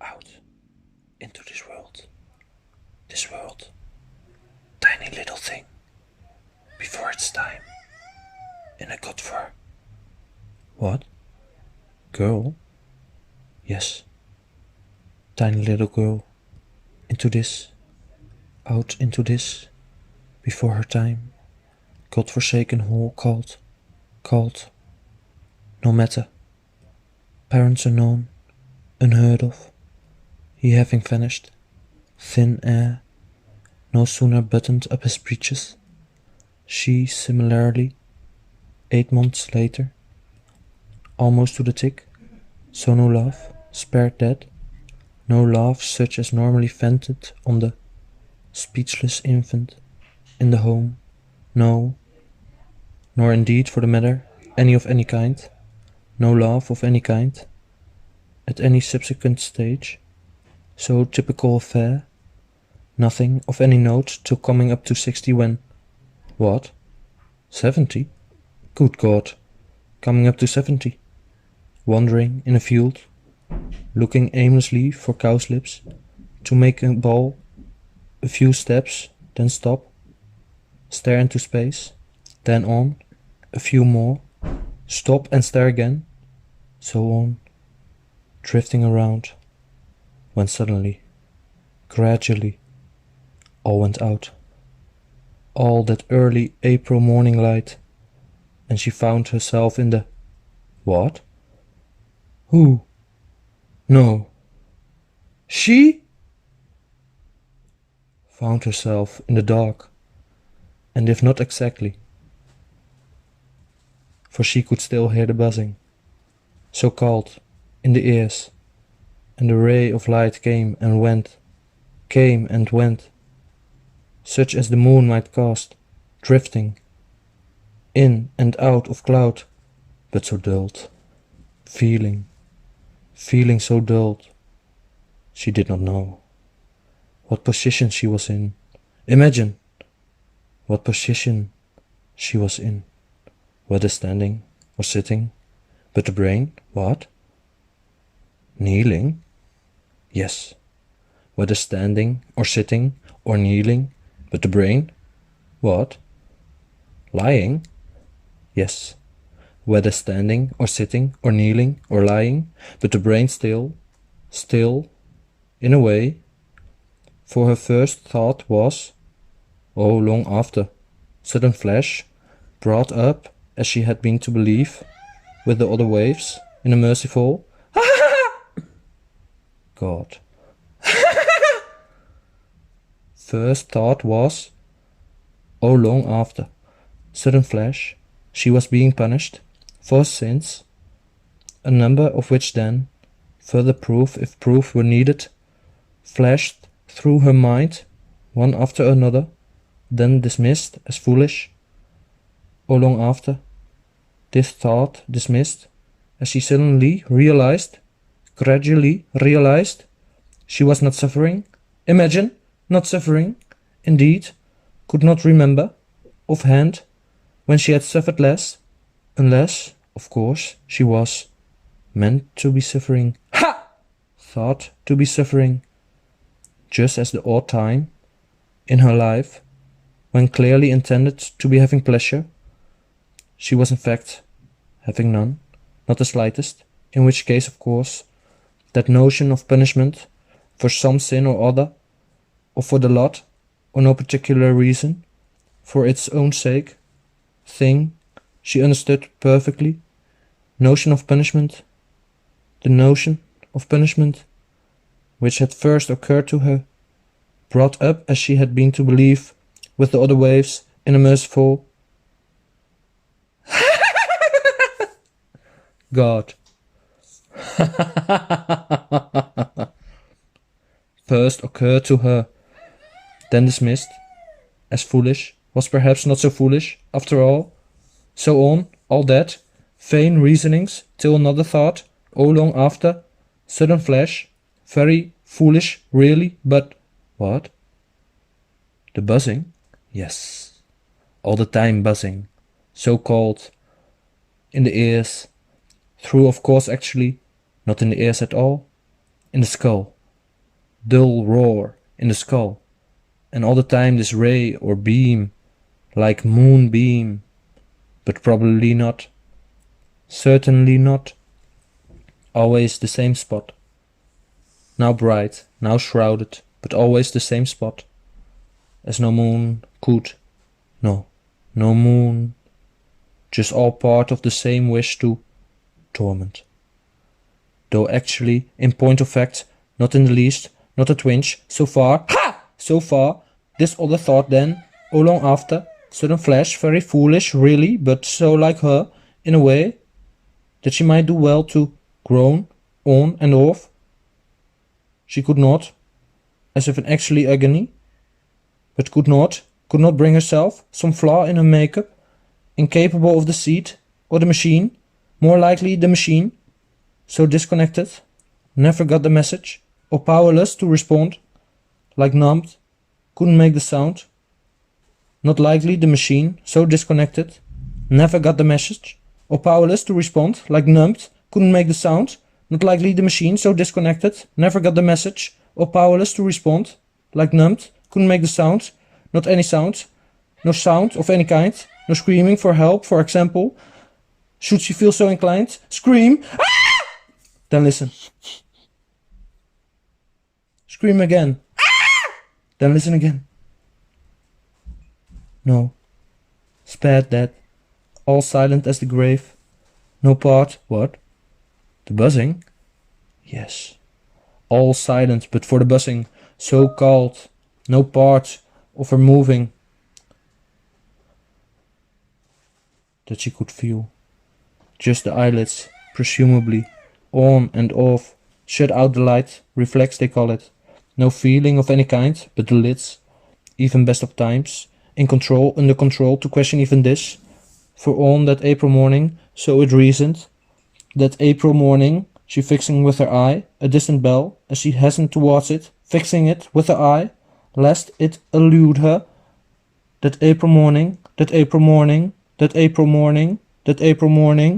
out into this world. This world. Tiny little thing. Before its time. In a good fur. What? Girl? Yes. Tiny little girl. Into this. Out into this. Before her time. God-forsaken hole called. No matter. Parents unknown. Unheard of. He having vanished. Thin air. No sooner buttoned up his breeches. She similarly. 8 months later. Almost to the tick. So no love. Spared dead. No love such as normally vented on the speechless infant in the home. No. Nor indeed, for the matter, any of any kind. No love of any kind. At any subsequent stage. So typical affair. Nothing of any note till coming up to 60 when... What? 70? Good God. Coming up to 70. Wandering in a field. Looking aimlessly for cowslips. To make a ball. A few steps, then stop. Stare into space. Then on. A few more. Stop and stare again. So on. Drifting around. When suddenly, gradually, all went out. All that early April morning light. And she found herself in the... What? Who? No. She? Found herself in the dark. And if not exactly. For she could still hear the buzzing. So called, in the ears. And the ray of light came and went. Came and went. Such as the moon might cast, drifting. In and out of cloud, but so dulled. Feeling so dulled. She did not know what position she was in. Imagine what position she was in. Whether standing or sitting. But the brain, what? Kneeling? Yes. Whether standing or sitting or kneeling. But the brain, what? Lying? Yes. Whether standing or sitting or kneeling or lying. But the brain still, in a way. For her first thought was, oh, long after, sudden flash, brought up, as she had been to believe, with the other waves, in a merciful God. First thought was, oh, long after, sudden flash, she was being punished for sins, a number of which then, further proof if proof were needed, flashed through her mind, one after another, then dismissed as foolish. Oh, long after, this thought dismissed, as she suddenly realized, gradually realized, she was not suffering. Imagine, not suffering, indeed, could not remember, offhand, when she had suffered less, unless, of course, she was meant to be suffering. Ha! Thought to be suffering, just as the odd time in her life, when clearly intended to be having pleasure, she was in fact having none, not the slightest, in which case, of course, that notion of punishment for some sin or other, or for the lot, or no particular reason, for its own sake, thing, she understood perfectly, notion of punishment, the notion of punishment, which had first occurred to her, brought up as she had been to believe, with the other waves, in a merciful God. First occurred to her, then dismissed, as foolish, was perhaps not so foolish, after all. So on, all that, vain reasonings, till another thought, oh, long after, sudden flash, very foolish, really, but what? The buzzing? Yes, all the time buzzing, so called, in the ears, through, of course, actually, not in the ears at all, in the skull, dull roar in the skull, and all the time this ray or beam, like moonbeam, but probably not, certainly not, always the same spot, now bright, now shrouded, but always the same spot, as no moon could, no moon, just all part of the same wish to torment. Though actually, in point of fact, not in the least, not a twinge, so far, ha! So far, this other thought then, oh long after, sudden flash, very foolish, really, but so like her, in a way, that she might do well to groan, on and off. She could not, as if in actually agony, but could not bring herself, some flaw in her makeup, incapable of the seat, or the machine, more likely the machine, so disconnected, never got the message, or powerless to respond, like numbed, couldn't make the sound, not likely the machine, so disconnected, never got the message, or powerless to respond, like numbed, couldn't make the sound, not likely the machine, so disconnected, never got the message, or powerless to respond, like numbed, couldn't make the sound, not any sound, no sound of any kind, no screaming for help, for example. Should she feel so inclined, scream, ah! Then listen. Scream again, ah! Then listen again. No, spared that, all silent as the grave, no part, what? The buzzing? Yes, all silent but for the buzzing, so called, no part of her moving, that she could feel. Just the eyelids, presumably, on and off, shut out the light, reflex they call it. No feeling of any kind, but the lids, even best of times, in control, under control, to question even this. For on that April morning, so it reasoned, that April morning, she fixing with her eye a distant bell, as she hastened towards it, fixing it with her eye, lest it elude her. That April morning, that April morning, that April morning, that April morning.